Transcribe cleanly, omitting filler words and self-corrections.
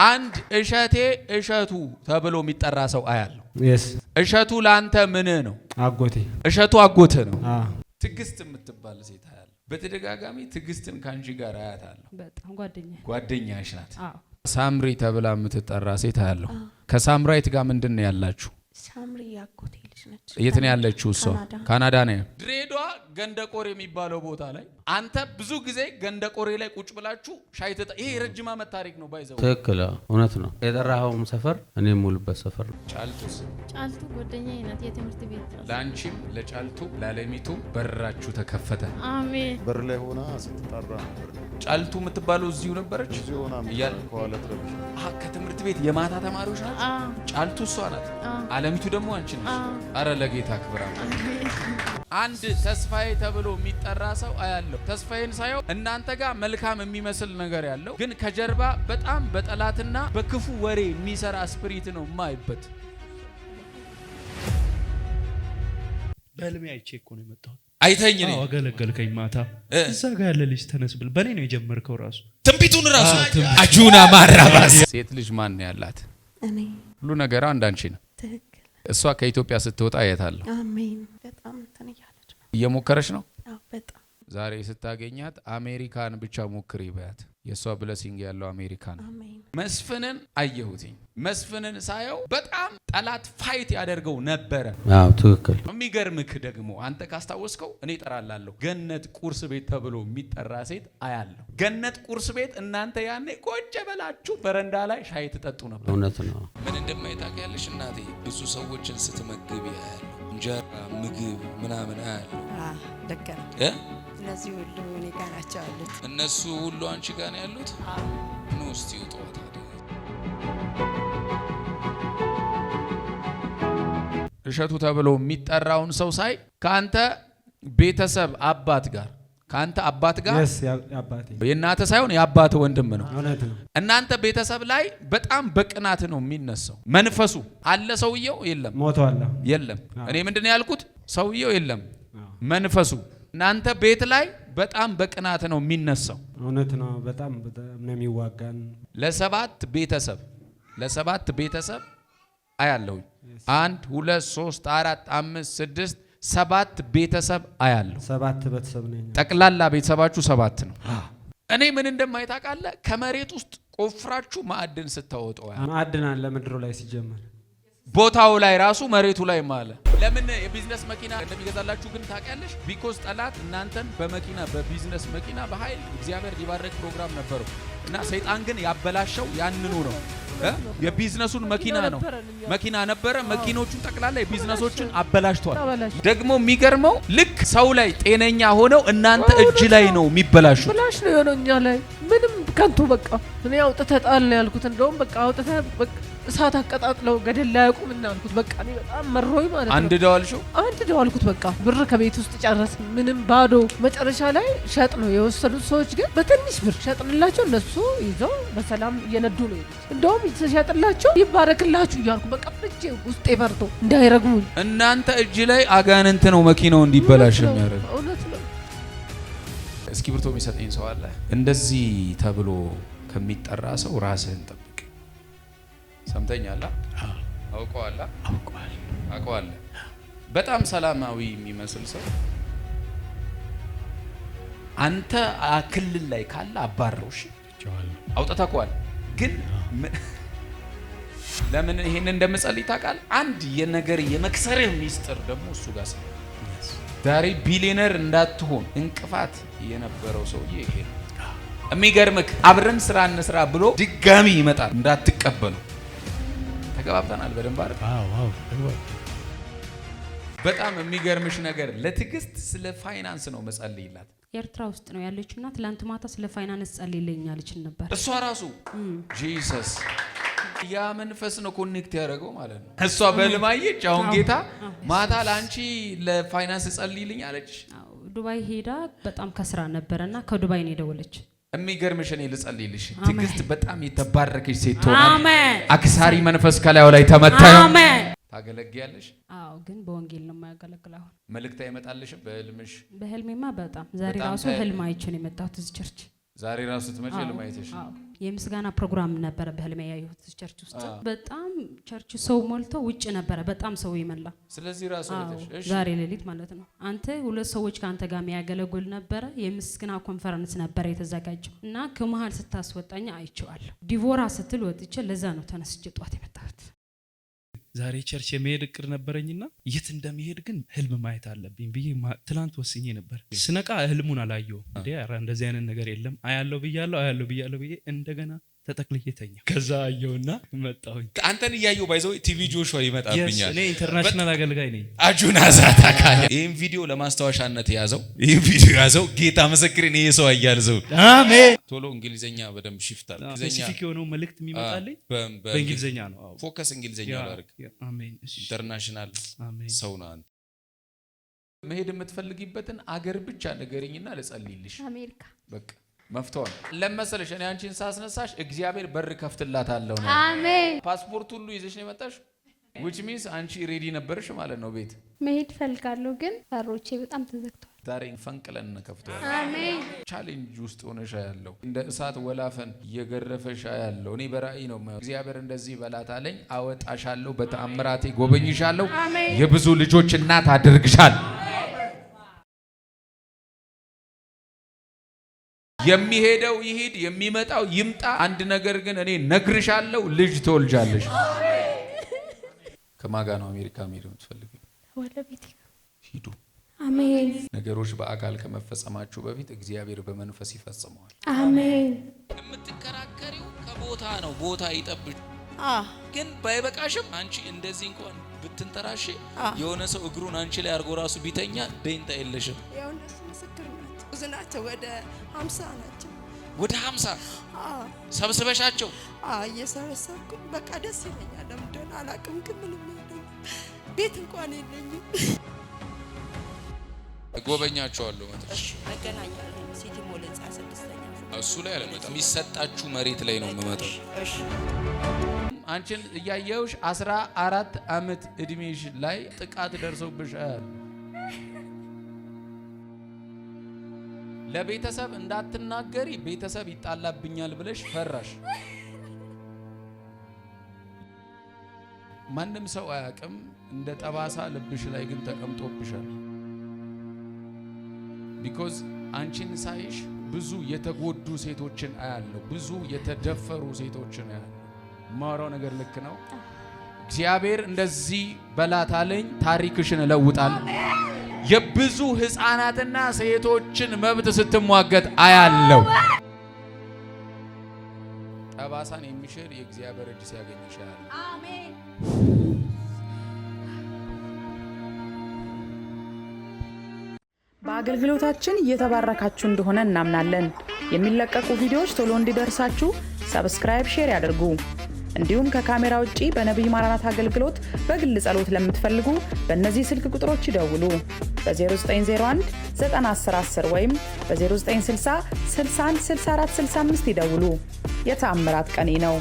አንድ እሸቴ እሸቱ ተብሎ የሚጠራ ሰው አያለሁ። እሸቱ ላንተ ምን ነው? አጎቴ። እሸቱ አጎቴ ነው። ትግስት የምትባል ሴት አያለሁ። በተደጋጋሚ ትግስትን ካንቺ ጋር አያታለሁ። በጣም ጓደኛሽ ናት። ሳምሪ ተብላ የምትጠራ ሴት አያለሁ። ከሳምራይት ጋር ምንድን ነው ያላችሁ? ሳምሪ ያጎቴ ልጅ ነች። የት ነው ያለችው? እሷ ካናዳ ነው። ድሬዳዋ ገንደቆሬ የሚባለው ቦታ ላይ አንተ ብዙ ጊዜ ገንደቆሬ ላይ ቁጭ ብላችሁ ሻይ ተጣ። ይሄ ረጅም ዓመት ታሪክ ነው። ባይዘው ትክክል፣ እውነት ነው። የጠራኸውም ሰፈር እኔ ሙሉበት ሰፈር ነው። ጫልቱስ? ጫልቱ ጓደኛዬ ናት፣ የትምህርት ቤት። ላንቺም ለጫልቱ ላለሚቱ በራችሁ ተከፈተ። አሜን። በር ላይ ሆና ስትጠራ ነበር። ጫልቱ የምትባለው እዚሁ ነበረች። እዚሁ ሆና ከኋላ ትረብሽ። ከትምህርት ቤት የማታ ተማሪዎች ናት። ጫልቱ እሷ ናት፣ አለሚቱ ደግሞ አንቺ ነሽ። አረ ለጌታ ክብራ። አንድ ተስፋዬ ተብሎ የሚጠራ ሰው አያለው። ተስፋዬን ሳየው እናንተ ጋር መልካም የሚመስል ነገር ያለው ግን ከጀርባ በጣም በጠላትና በክፉ ወሬ የሚሰራ ስፒሪት ነው የማይበት። በህልሜ አይቼ እኮ ነው የመጣሁት። አይተኝ ነው አገለገልከኝ። ማታ እዛ ጋር ያለ ልጅ ተነስ ብል በኔ ነው የጀመርከው። ራሱ ትንቢቱን ራሱ አጁና ማራባስ። ሴት ልጅ ማን ነው ያላት? እኔ። ሁሉ ነገር አንዳንቺ ነው። ትክክል። እሷ ከኢትዮጵያ ስትወጣ አያታለሁ። አሜን። በጣም እንትን እያለች ነው። እየሞከረች ነው። አዎ በጣም። ዛሬ ስታገኛት አሜሪካን ብቻ ሞክሪ በያት። የሷ ብለሲንግ ያለው አሜሪካን። አሜን። መስፍንን አየሁትኝ። መስፍንን ሳየው በጣም ጠላት ፋይት ያደርገው ነበረ። አዎ ትክክል። የሚገርምክ ደግሞ አንተ ካስታወስከው እኔ እጠራላለሁ። ገነት ቁርስ ቤት ተብሎ የሚጠራ ሴት አያለሁ። ገነት ቁርስ ቤት እናንተ ያኔ ቁጭ ብላችሁ በረንዳ ላይ ሻይ ትጠጡ ነበር። እውነት ነው። ምን እንደማይታወቅ ያለሽ እናቴ ብዙ ሰዎችን ስትመግብ ያያለሁ። እንጀራ ምግብ ምናምን አያለሁ። ልክ ነው። እነዚህ ሁሉ እኔ ጋር ናቸው ያሉት። እነሱ ሁሉ አንቺ ጋር ነው ያሉት። ኑ እስቲ ውጡ። እሸቱ ተብሎ የሚጠራውን ሰው ሳይ ከአንተ ቤተሰብ አባት ጋር ከአንተ አባት ጋር የእናተ ሳይሆን የአባት ወንድም ነው። እናንተ ቤተሰብ ላይ በጣም በቅናት ነው የሚነሳው። መንፈሱ አለ። ሰውየው የለም፣ ሞቷል። የለም። እኔ ምንድነው ያልኩት? ሰውየው የለም፣ መንፈሱ እናንተ ቤት ላይ በጣም በቅናት ነው የሚነሳው። እውነት ነው። በጣም ነው የሚዋጋን። ለሰባት ቤተሰብ አያለሁ። 1 2 3 4 5 6 7 ቤተሰብ አያለሁ። 7 ቤተሰብ ነኝ። ጠቅላላ ቤተሰባችሁ 7 ነው። እኔ ምን እንደማይታቃለ ከመሬት ውስጥ ቆፍራችሁ ማዕድን ስታወጡ ማዕድን አለ ምድሩ ላይ ሲጀመር ቦታው ላይ ራሱ መሬቱ ላይ ማለት ለምን የቢዝነስ መኪና እንደሚገዛላችሁ ግን ታውቂያለሽ? ቢኮዝ ጠላት እናንተን በመኪና በቢዝነስ መኪና በኃይል እግዚአብሔር ሊባረክ ፕሮግራም ነበረው እና ሰይጣን ግን ያበላሸው ያንኑ ነው። የቢዝነሱን መኪና ነበረ። መኪኖቹን ጠቅላላ የቢዝነሶችን አበላሽቷል። ደግሞ የሚገርመው ልክ ሰው ላይ ጤነኛ ሆነው እናንተ እጅ ላይ ነው የሚበላሹት። ብላሽ ነው የሆነው እኛ ላይ ምንም ከንቱ በቃ እኔ አውጥተህ ጣል ነው ያልኩት። እንደውም በቃ አውጥተህ እሳት አቀጣጥለው ገደል ላይ ያቁም እና አልኩት። በቃ እኔ በጣም መሮኝ ማለት ነው። አንድ ደዋልኩት። በቃ ብር ከቤት ውስጥ ጨረስ ምንም ባዶ። መጨረሻ ላይ ሸጥ ነው የወሰዱት ሰዎች ግን በትንሽ ብር ሸጥንላቸው። እነሱ ይዘው በሰላም እየነዱ ነው የሄዱት። እንደውም ሸጥላቸው ይባረክላችሁ እያልኩ በቃ ፍቼ ውስጤ ፈርቶ እንዳይረግሙኝ። እናንተ እጅ ላይ አጋንንት ነው መኪናው እንዲበላሽ የሚያደርግ። እውነት ነው። እስክሪብቶ የሚሰጠኝ ሰው አለ። እንደዚህ ተብሎ ከሚጠራ ሰው ራስህን ጠብቅ። ሰምተኛላ? አውቀዋል። በጣም ሰላማዊ የሚመስል ሰው አንተ ክልል ላይ ካለ አባረው። እሺ አውጥተኳል። ግን ለምን ይሄን እንደምጸልይ ታውቃለህ? አንድ የነገር የመክሰርህ ሚስጥር ደግሞ እሱ ጋር ሰው ዛሬ ቢሊየነር እንዳትሆን እንቅፋት የነበረው ሰውዬ ይሄ ነው። የሚገርምህ አብረን ስራ እንስራ ብሎ ድጋሚ ይመጣል። እንዳትቀበሉ። ተገባብተናል በደንብ አይደል? አዎ። በጣም የሚገርምሽ ነገር ለትዕግስት ስለ ፋይናንስ ነው መጸልይላት። ኤርትራ ውስጥ ነው ያለችውና ትላንት ማታ ስለ ፋይናንስ ጸልይልኛለች ነበር። እሷ ራሱ ጂሰስ ያ መንፈስ ነው ኮኔክት ያደረገው ማለት ነው። እሷ በልማየች አሁን ጌታ ማታ ላንቺ ለፋይናንስ ጸልይልኛለች። ዱባይ ሄዳ በጣም ከስራ ነበርና ከዱባይ ነው የደወለች። የሚገርምሽ እኔ ልጸልይልሽ። ትዕግስት በጣም የተባረከች ሴት ትሆናለች። አክሳሪ መንፈስ ከላዩ ላይ ተመታዩ። አሜን። ታገለግያለሽ? አዎ፣ ግን በወንጌል ነው የማያገለግለው። መልእክት አይመጣልሽም በህልምሽ? በህልሜማ በጣም ዛሬ ራሱ ህልም አይቼ ነው የመጣሁት እዚህ ቸርች። ዛሬ ራሱ ትመጪ ለማየትሽ የምስጋና ፕሮግራም ነበረ በህልሜ ያየሁት ቸርች ውስጥ በጣም ቸርች ሰው ሞልቶ ውጭ ነበረ በጣም ሰው ይመላ ስለዚህ ራሱ አይተሽ እሺ ዛሬ ሌሊት ማለት ነው አንተ ሁለት ሰዎች ካንተ ጋር የሚያገለግሉ ነበረ የምስጋና ኮንፈረንስ ነበረ የተዘጋጀው እና ከመሃል ስታስወጣኝ አይቼዋለሁ ዲቮራ ስትል ወጥቼ ለዛ ነው ተነስቼ ጧት የመጣሁት ዛሬ ቸርች የመሄድ እቅድ ነበረኝና የት እንደሚሄድ ግን ህልም ማየት አለብኝ ብዬ ትላንት ወስኜ ነበር ስነቃ ህልሙን አላየሁም እንዴ ኧረ እንደዚህ አይነት ነገር የለም አያለው ብያለሁ ብዬ እንደገና ተጠቅልየተኛ ከዛ አየውና መጣሁኝ አንተን ያየው ባይዘው ቲቪ ጆሹዋ ይመጣብኛል እኔ ኢንተርናሽናል አገልጋይ ነኝ አጁና ዛታካለ ይሄን ቪዲዮ ለማስታወሻነት ያዘው ጌታ መስክሬን ይሄ ሰው አያልዘው አሜን ቶሎ እንግሊዘኛ በደንብ ሽፍት አለ ስፔሲፊክ የሆነው መልእክት የሚመጣልኝ በእንግሊዘኛ ነው ፎከስ እንግሊዘኛ አድርግ አሜን ኢንተርናሽናል ሰው ነው አንተ መሄድ የምትፈልጊበትን አገር ብቻ ንገሪኝና ልጸልይልሽ አሜሪካ በቃ መፍቷል ለመሰለሽ እኔ አንቺን ሳስነሳሽ እግዚአብሔር በር ከፍትላታለሁ ነው አሜን ፓስፖርት ሁሉ ይዘሽ ነው የመጣሽ which means አንቺ ሬዲ ነበርሽ ማለት ነው ቤት መሄድ ፈልጋለሁ ግን በሮቼ በጣም ተዘግተዋል ዛሬ ፈንቅለን ከፍቷል አሜን ቻሌንጅ ውስጥ ሆነሽ ያለው እንደ እሳት ወላፈን እየገረፈሽ ያለው እኔ በራእይ ነው እግዚአብሔር እንደዚህ በላታለኝ አወጣሻለሁ በተአምራቴ ጎበኝሻለሁ የብዙ ልጆች እናት አድርግሻል የሚሄደው ይሄድ የሚመጣው ይምጣ አንድ ነገር ግን እኔ ነግርሻለሁ ልጅ ትወልጃለሽ ከማጋ ነው አሜሪካ መሄድ የምትፈልጊው ወደ ቤቴ ሂዱ አሜን ነገሮች በአካል ከመፈጸማቸው በፊት እግዚአብሔር በመንፈስ ይፈጽመዋል አሜን የምትከራከሪው ከቦታ ነው ቦታ ይጠብቅ ግን ባይበቃሽም አንቺ እንደዚህ እንኳን ብትንተራሽ የሆነ ሰው እግሩን አንቺ ላይ አርጎ ራሱ ቢተኛ ደንታ የለሽም ያው እነሱ ምስክርነት ብዙናቸው ወደ 50 ናቸው ወደ 50 ሰብስበሻቸው እየሰበሰብኩ በቃ ደስ ይለኛል ለምንድን አላውቅም ግን ምንም የለኝም ቤት እንኳን የለኝም ጎበኛቸዋለሁ መጥተሽ መገናኛለን ሲቲ ሞል ህንጻ 6ኛ እሱ ላይ አለመጣ የሚሰጣችሁ መሬት ላይ ነው የምመጣው እሺ አንቺን እያየሁሽ 14 አመት እድሜሽ ላይ ጥቃት ደርሶብሻል ለቤተሰብ እንዳትናገሪ ቤተሰብ ይጣላብኛል ብለሽ ፈራሽ ማንንም ሰው አያውቅም እንደ ጠባሳ ልብሽ ላይ ግን ተቀምጦብሻል because አንቺን ሳይሽ ብዙ የተጎዱ ሴቶችን አያለሁ ብዙ የተደፈሩ ሴቶችን አያለሁ ማራው ነገር ልክ ነው እግዚአብሔር እንደዚህ በላታለኝ ታሪክሽን እለውጣለሁ የብዙ ህፃናትና ሴቶችን መብት ስትሟገት አያለው ጠባሳን የሚሽር የእግዚአብሔር እጅ ሲያገኝሻል አሜን በአገልግሎታችን እየተባረካችሁ እንደሆነ እናምናለን የሚለቀቁ ቪዲዮዎች ቶሎ እንዲደርሳችሁ ሰብስክራይብ ሼር ያድርጉ እንዲሁም ከካሜራ ውጪ በነብይ ማራናት አገልግሎት በግል ጸሎት ለምትፈልጉ በእነዚህ ስልክ ቁጥሮች ይደውሉ በ0901 91010 ወይም በ0960 61 64 65 ይደውሉ የተአምራት ቀኔ ነው